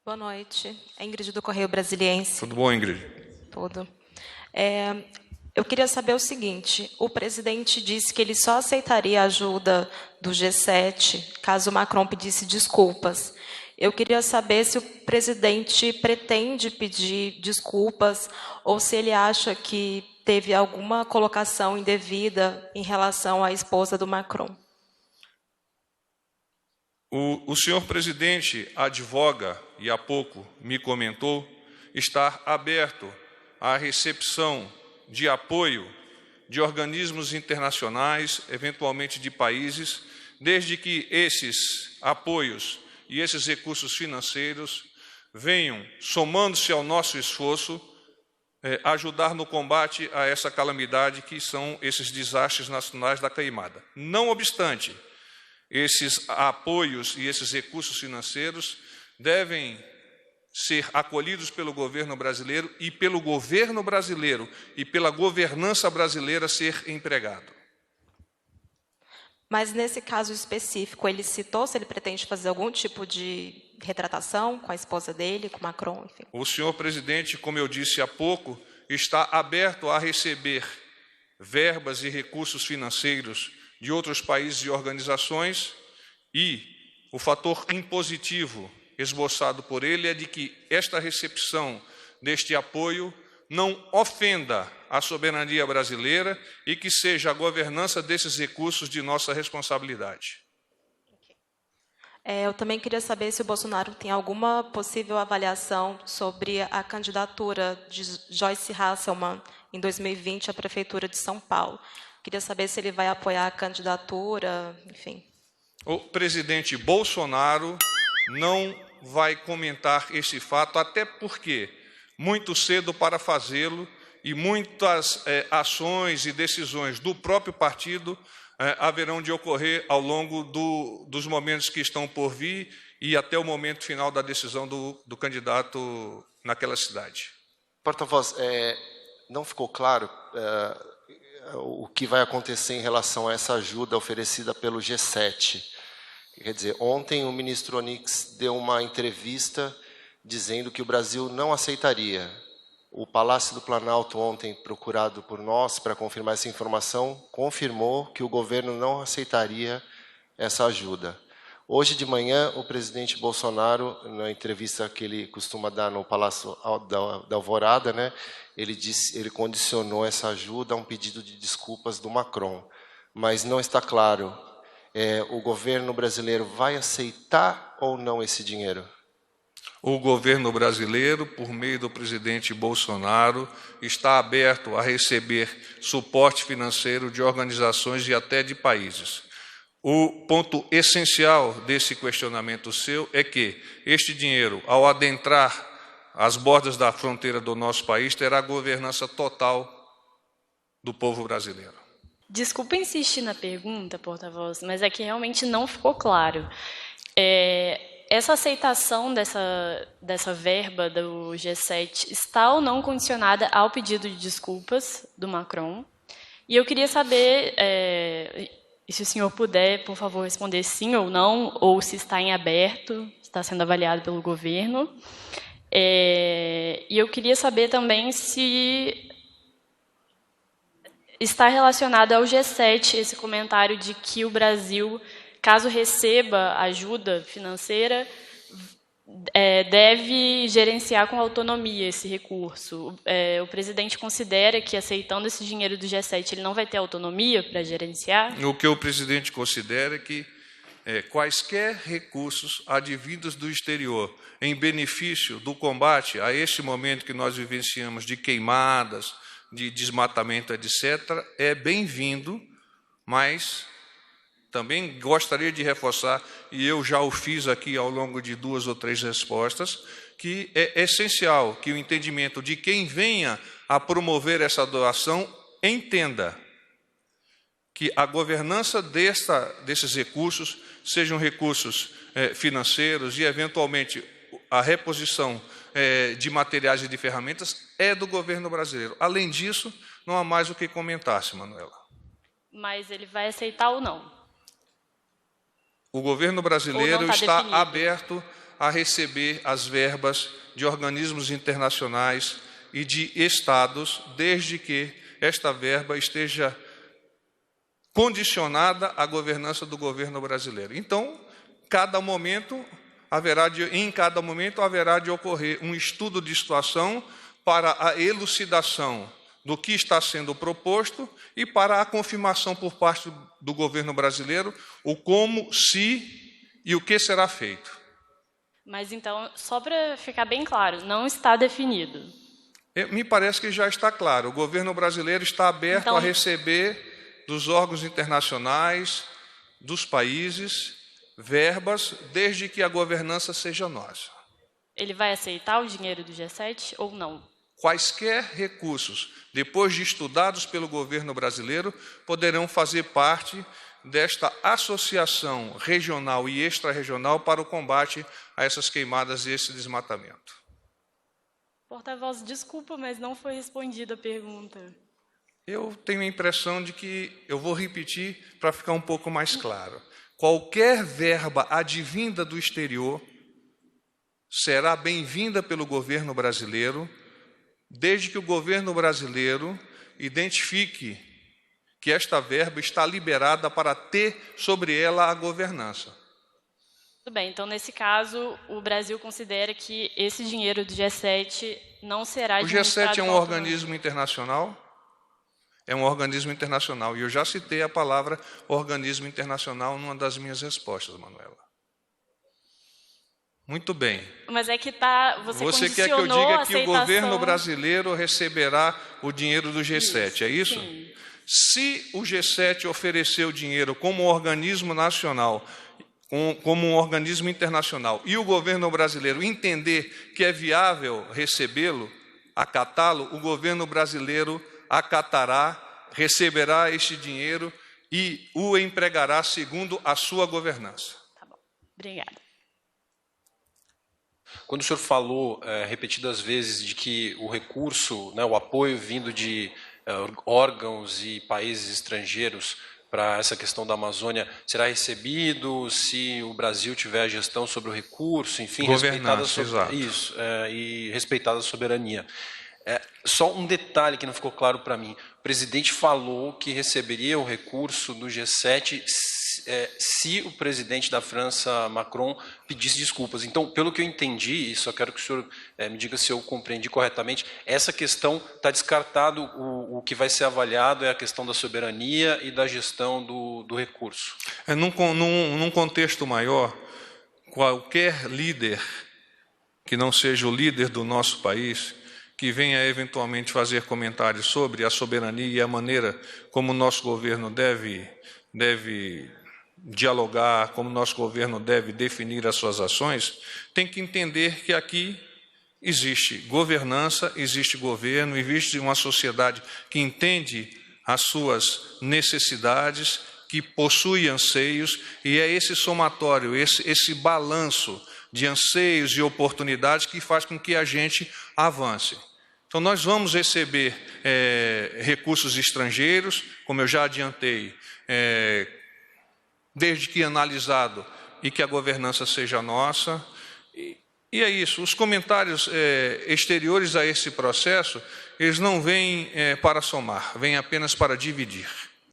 Boa noite. É Ingrid do Correio Brasiliense. Tudo bom, Ingrid? Tudo. Eu queria saber o seguinte: o presidente disse que ele só aceitaria a ajuda do G7 caso o Macron pedisse desculpas. Eu queria saber se o presidente pretende pedir desculpas ou se ele acha que teve alguma colocação indevida em relação à esposa do Macron. O senhor presidente advoga, e há pouco me comentou, estar aberto à recepção de apoio de organismos internacionais, eventualmente de países, desde que esses apoios e esses recursos financeiros venham, somando-se ao nosso esforço, ajudar no combate a essa calamidade que são esses desastres nacionais da queimada. Não obstante, esses apoios e esses recursos financeiros devem ser acolhidos pelo governo brasileiro e pelo governo brasileiro e pela governança brasileira ser empregado. Mas, nesse caso específico, ele citou se ele pretende fazer algum tipo de retratação com a esposa dele, com Macron, enfim? O senhor presidente, como eu disse há pouco, está aberto a receber verbas e recursos financeiros de outros países e organizações, e o fator impositivo esboçado por ele é de que esta recepção deste apoio não ofenda a soberania brasileira e que seja a governança desses recursos de nossa responsabilidade. Eu também queria saber se o Bolsonaro tem alguma possível avaliação sobre a candidatura de Joyce Hasselmann em 2020 à Prefeitura de São Paulo. Queria saber se ele vai apoiar a candidatura, enfim. O presidente Bolsonaro não vai comentar esse fato, até porque muito cedo para fazê-lo e muitas ações e decisões do próprio partido haverão de ocorrer ao longo dos momentos que estão por vir e até o momento final da decisão do candidato naquela cidade. Porta-voz, não ficou claro o que vai acontecer em relação a essa ajuda oferecida pelo G7. Quer dizer, ontem o ministro Onyx deu uma entrevista dizendo que o Brasil não aceitaria. O Palácio do Planalto, ontem procurado por nós para confirmar essa informação, confirmou que o governo não aceitaria essa ajuda. Hoje de manhã, o presidente Bolsonaro, na entrevista que ele costuma dar no Palácio da Alvorada, né, ele condicionou essa ajuda a um pedido de desculpas do Macron. Mas não está claro, o governo brasileiro vai aceitar ou não esse dinheiro? O governo brasileiro, por meio do presidente Bolsonaro, está aberto a receber suporte financeiro de organizações e até de países. O ponto essencial desse questionamento seu é que este dinheiro, ao adentrar as bordas da fronteira do nosso país, terá governança total do povo brasileiro. Desculpa insistir na pergunta, porta-voz, mas é que realmente não ficou claro. Essa aceitação dessa verba do G7 está ou não condicionada ao pedido de desculpas do Macron? E eu queria saber, se o senhor puder, por favor, responder sim ou não, ou se está em aberto, está sendo avaliado pelo governo. E eu queria saber também se está relacionado ao G7 esse comentário de que o Brasil, caso receba ajuda financeira, deve gerenciar com autonomia esse recurso. O presidente considera que, aceitando esse dinheiro do G7, ele não vai ter autonomia para gerenciar? O que o presidente considera é que quaisquer recursos advindos do exterior em benefício do combate a este momento que nós vivenciamos de queimadas, de desmatamento, etc., é bem-vindo, mas também gostaria de reforçar, e eu já o fiz aqui ao longo de 2 ou 3 respostas, que é essencial que o entendimento de quem venha a promover essa doação entenda que a governança desses recursos sejam recursos financeiros e, eventualmente, a reposição de materiais e de ferramentas é do governo brasileiro. Além disso, não há mais o que comentar-se, Manuela. Mas ele vai aceitar ou não? O governo brasileiro está aberto a receber as verbas de organismos internacionais e de estados, desde que esta verba esteja condicionada à governança do governo brasileiro. Então, em cada momento haverá de ocorrer um estudo de situação para a elucidação do que está sendo proposto e para a confirmação por parte do governo brasileiro o como, se e o que será feito. Mas então, só para ficar bem claro, não está definido. Me parece que já está claro. O governo brasileiro está aberto a receber dos órgãos internacionais, dos países, verbas, desde que a governança seja nossa. Ele vai aceitar o dinheiro do G7 ou não? Quaisquer recursos, depois de estudados pelo governo brasileiro, poderão fazer parte desta associação regional e extra-regional para o combate a essas queimadas e esse desmatamento. Porta-voz, desculpa, mas não foi respondida a pergunta. Eu tenho a impressão de que eu vou repetir para ficar um pouco mais claro. Qualquer verba advinda do exterior será bem-vinda pelo governo brasileiro, desde que o governo brasileiro identifique que esta verba está liberada para ter sobre ela a governança. Tudo bem, então nesse caso o Brasil considera que esse dinheiro do G7 não será administrado. O G7 é um organismo internacional? É um organismo internacional, e eu já citei a palavra organismo internacional numa das minhas respostas, Manuela. Muito bem. Mas é que você quer que eu diga que o governo brasileiro receberá o dinheiro do G7, é isso? Sim. Se o G7 oferecer o dinheiro como um organismo nacional, como um organismo internacional, e o governo brasileiro entender que é viável recebê-lo, acatá-lo, o governo brasileiro acatará, receberá este dinheiro e o empregará segundo a sua governança. Tá bom. Obrigada. Quando o senhor falou repetidas vezes de que o recurso, o apoio vindo de órgãos e países estrangeiros para essa questão da Amazônia será recebido se o Brasil tiver a gestão sobre o recurso, enfim, respeitada isso, e respeitada a soberania. Só um detalhe que não ficou claro para mim. O presidente falou que receberia o recurso do G7 se o presidente da França, Macron, pedisse desculpas. Então, pelo que eu entendi, e só quero que o senhor me diga se eu compreendi corretamente, essa questão está descartado, o que vai ser avaliado é a questão da soberania e da gestão do recurso. Num contexto maior, qualquer líder que não seja o líder do nosso país, que venha eventualmente fazer comentários sobre a soberania e a maneira como o nosso governo deve dialogar, como o nosso governo deve definir as suas ações, tem que entender que aqui existe governança, existe governo, existe uma sociedade que entende as suas necessidades, que possui anseios, e é esse somatório, esse balanço de anseios e oportunidades que faz com que a gente avance. Então, nós vamos receber recursos estrangeiros, como eu já adiantei, desde que analisado e que a governança seja nossa. E é isso, os comentários exteriores a esse processo, eles não vêm para somar, vêm apenas para dividir.